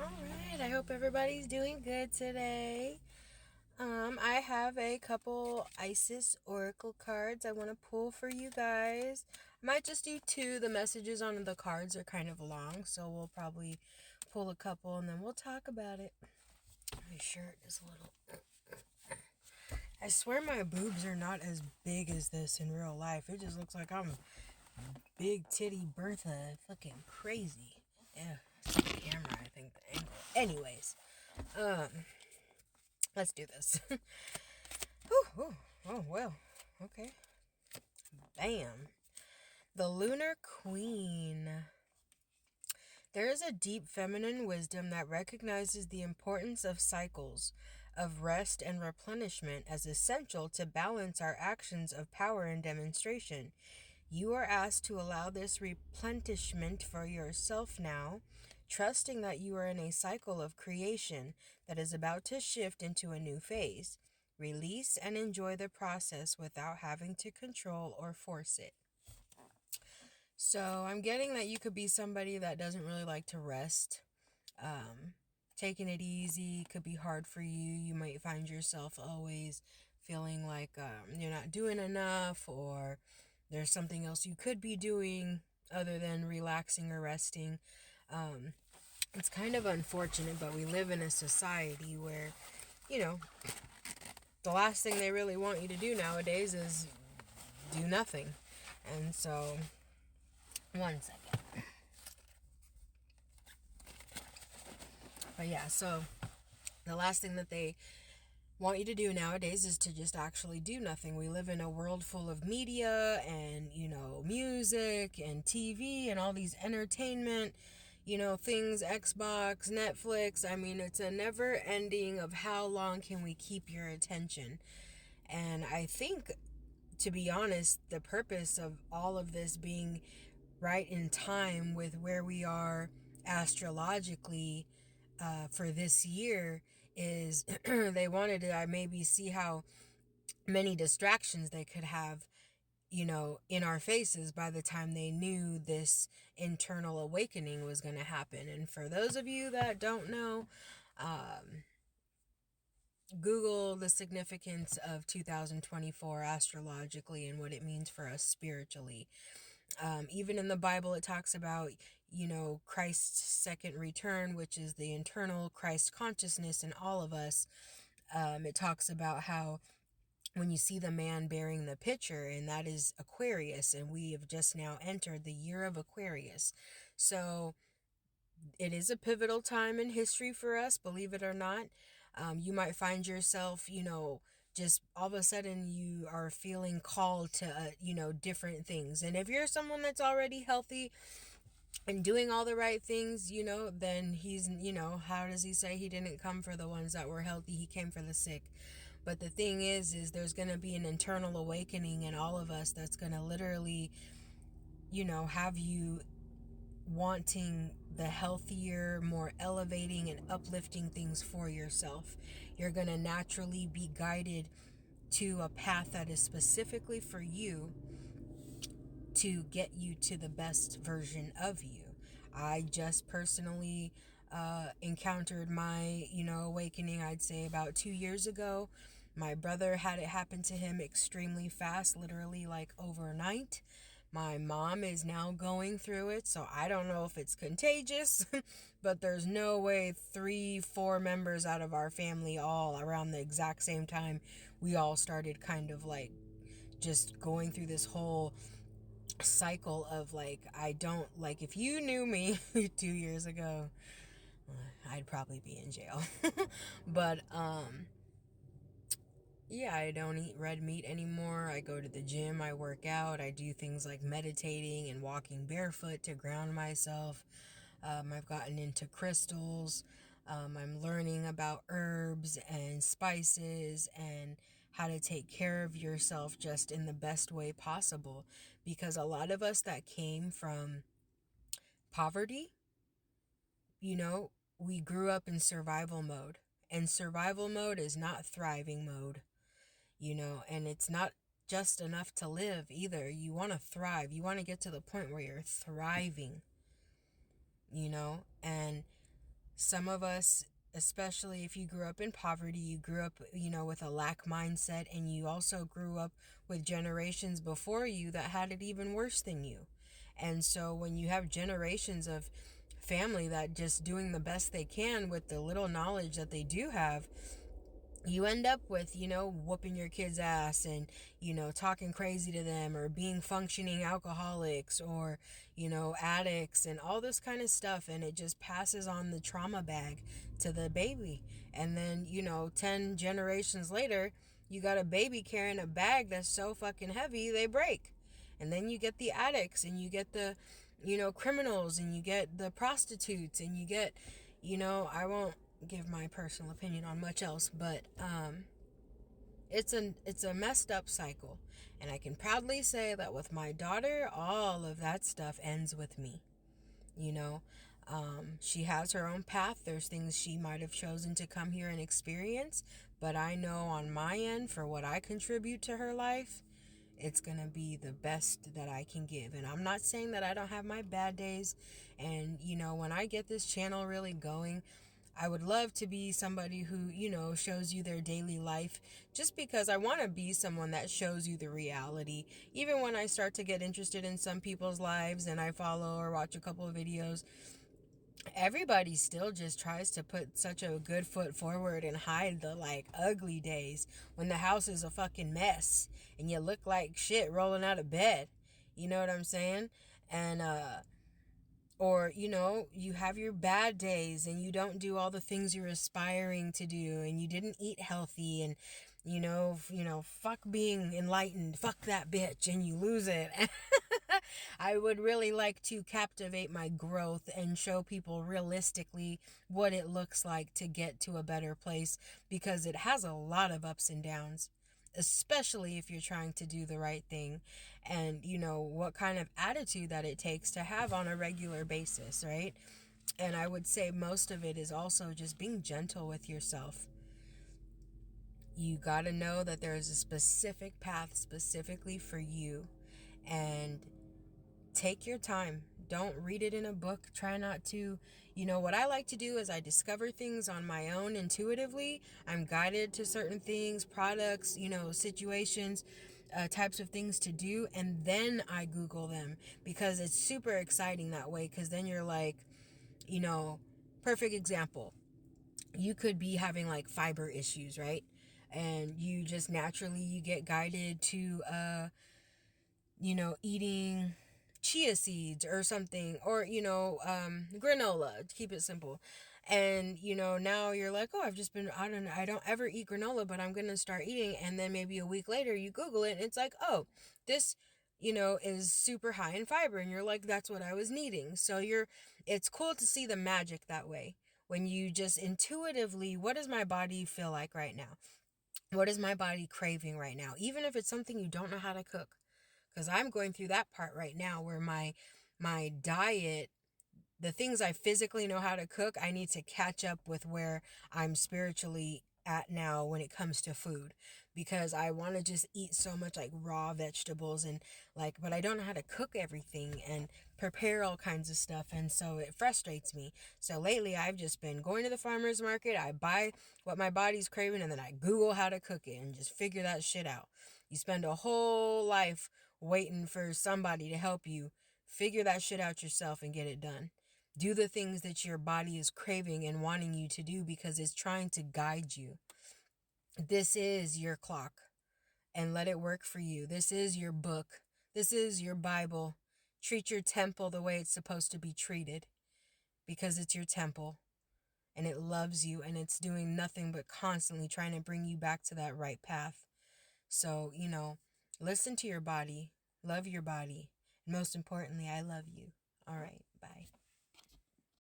Alright, I hope everybody's doing good today. I have a couple Isis Oracle cards I want to pull for you guys. I might just do two. The messages on the cards are kind of long, so we'll probably pull a couple and then we'll talk about it. My shirt is a little... I swear my boobs are not as big as this in real life. It just looks like I'm big titty Bertha fucking crazy. Yeah, it's the camera, I think, the angle. Anyways, let's do this. Oh, well. Okay. Bam. The Lunar Queen. There is a deep feminine wisdom that recognizes the importance of cycles of rest and replenishment as essential to balance our actions of power and demonstration. You are asked to allow this replenishment for yourself now, trusting that you are in a cycle of creation that is about to shift into a new phase. Release and enjoy the process without having to control or force it. So I'm getting that you could be somebody that doesn't really like to rest. Taking it easy could be hard for you. You might find yourself always feeling like you're not doing enough, or there's something else you could be doing other than relaxing or resting. It's kind of unfortunate, but we live in a society where, you know, the last thing they really want you to do nowadays is do nothing. And so, one second. But yeah, so the last thing that they want you to do nowadays is to just actually do nothing. We live in a world full of media and, music and TV and all these entertainment, things, Xbox, Netflix. I mean, it's a never ending of how long can we keep your attention. And I think, to be honest, the purpose of all of this being right in time with where we are astrologically for this year is they wanted to maybe see how many distractions they could have, in our faces by the time they knew this internal awakening was going to happen. And for those of you that don't know, Google the significance of 2024 astrologically and what it means for us spiritually. Even in the Bible, it talks about, Christ's second return, which is the internal Christ consciousness in all of us. It talks about how when you see the man bearing the pitcher, and that is Aquarius, and we have just now entered the year of Aquarius. So it is a pivotal time in history for us, believe it or not. You might find yourself, just all of a sudden you are feeling called to, different things. And if you're someone that's already healthy and doing all the right things, then he's, how does he say he didn't come for the ones that were healthy? He came for the sick. But the thing is there's going to be an internal awakening in all of us that's going to literally, have you wanting the healthier, more elevating and uplifting things for yourself. You're going to naturally be guided to a path that is specifically for you to get you to the best version of you. I just personally encountered my, awakening, I'd say about 2 years ago. My brother had it happen to him extremely fast, literally like overnight. My mom is now going through it, so I don't know if it's contagious, but there's no way 3-4 members out of our family all around the exact same time, we all started kind of like just going through this whole cycle of like, I don't like, if you knew me 2 years ago, I'd probably be in jail. But yeah, I don't eat red meat anymore. I go to the gym, I work out, I do things like meditating and walking barefoot to ground myself. I've gotten into crystals. I'm learning about herbs and spices and how to take care of yourself just in the best way possible. Because a lot of us that came from poverty, we grew up in survival mode. And survival mode is not thriving mode, and it's not just enough to live either. You want to thrive. You want to get to the point where you're thriving, and Some of us, especially if you grew up in poverty, you grew up, with a lack mindset, and you also grew up with generations before you that had it even worse than you. And so when you have generations of family that just doing the best they can with the little knowledge that they do have, you end up with, whooping your kids' ass and, talking crazy to them, or being functioning alcoholics, or, addicts and all this kind of stuff. And it just passes on the trauma bag to the baby. And then, 10 generations later, you got a baby carrying a bag that's so fucking heavy, they break. And then you get the addicts, and you get the, criminals, and you get the prostitutes, and you get, I won't give my personal opinion on much else, but it's a messed up cycle. And I can proudly say that with my daughter, all of that stuff ends with me. you know she has her own path. There's things she might have chosen to come here and experience, but I know on my end, for what I contribute to her life, it's gonna be the best that I can give. And I'm not saying that I don't have my bad days. And when I get this channel really going, I would love to be somebody who, shows you their daily life, just because I want to be someone that shows you the reality. Even when I start to get interested in some people's lives and I follow or watch a couple of videos, everybody still just tries to put such a good foot forward and hide the ugly days when the house is a fucking mess and you look like shit rolling out of bed. You know what I'm saying? And or you have your bad days and you don't do all the things you're aspiring to do, and you didn't eat healthy, and fuck being enlightened, fuck that bitch, and you lose it. I would really like to captivate my growth and show people realistically what it looks like to get to a better place, because it has a lot of ups and downs, especially if you're trying to do the right thing, and what kind of attitude that it takes to have on a regular basis, right? And I would say most of it is also just being gentle with yourself. You got to know that there is a specific path specifically for you, and take your time. Don't read it in a book. Try not to. What I like to do is I discover things on my own intuitively. I'm guided to certain things, products, situations, types of things to do, and then I Google them, because it's super exciting that way. Because then you're like, perfect example. You could be having fiber issues, right? And you just naturally you get guided to eating chia seeds or something, or granola, to keep it simple. And now you're like, oh, I don't ever eat granola, but I'm gonna start eating. And then maybe a week later you Google it and it's like, oh, this is super high in fiber, and you're like, that's what I was needing. So it's cool to see the magic that way, when you just intuitively, what does my body feel like right now? What is my body craving right now? Even if it's something you don't know how to cook, because I'm going through that part right now, where my diet, the things I physically know how to cook, I need to catch up with where I'm spiritually at now when it comes to food, because I want to just eat so much raw vegetables, and but I don't know how to cook everything and prepare all kinds of stuff, and so it frustrates me. So lately I've just been going to the farmer's market, I buy what my body's craving, and then I Google how to cook it and just figure that shit out. You spend a whole life waiting for somebody to help you figure that shit out yourself and get it done. Do the things that your body is craving and wanting you to do, because it's trying to guide you. This is your clock, and let it work for you. This is your book. This is your Bible. Treat your temple the way it's supposed to be treated, because it's your temple and it loves you, and it's doing nothing but constantly trying to bring you back to that right path. So, listen to your body, love your body, and most importantly, I love you. All right, bye.